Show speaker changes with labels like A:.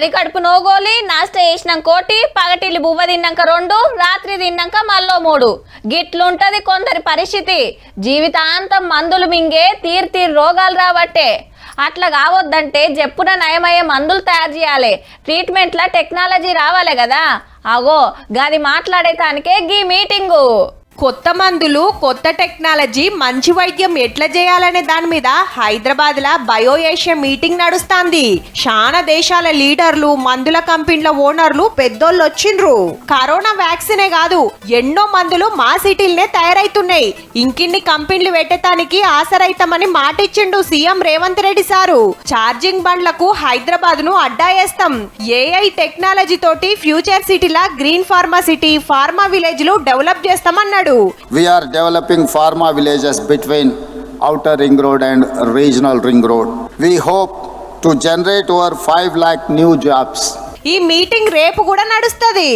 A: పరికడుపు నోగోలి నాష్ట చేసినాక కోటి పగటిల్లి బువ్వ తిన్నాక 2 రాత్రి తిన్నాక మళ్ళీ 3 గిట్లుంటది కొందరి పరిస్థితి. జీవితాంతం మందులు మింగే తీరు రోగాలు రాబట్టే. అట్లా కావద్దంటే జప్పున నయమయ్యే మందులు తయారు చేయాలి. ట్రీట్మెంట్ల టెక్నాలజీ రావాలి కదా. అగో గది మాట్లాడేటానికే గీ మీటింగు.
B: కొత్త మందులు, కొత్త టెక్నాలజీ, మంచి వైద్యం ఎట్లా చేయాలనే దాని మీద హైదరాబాద్ లా బయో ఏషియా మీటింగ్ నడుస్తాంది. చాలా దేశాల లీడర్లు, మందుల కంపెనీల ఓనర్లు పెద్దోళ్ళు వచ్చిండ్రు. కరోనా వ్యాక్సినే కాదు ఎన్నో మందులు మా సిటీలనే తయారైతున్నాయి. ఇంకిన్ని కంపెనీలు పెట్టడానికి ఆసరైతామని మాటిచ్చిండు సీఎం రేవంత్ రెడ్డి సారు. ఛార్జింగ్ బండ్లకు హైదరాబాద్ ను అడ్డా వేస్తాం. ఏఐ టెక్నాలజీ తోటి ఫ్యూచర్ సిటీలా green pharma city, pharma village లు డెవలప్ చేస్తామన్నాడు.
C: We are developing pharma villages between outer ring road and regional ring road. We hope to generate over 5 lakh new jobs.
B: ఈ meeting రేపు కూడా నడుస్తుంది.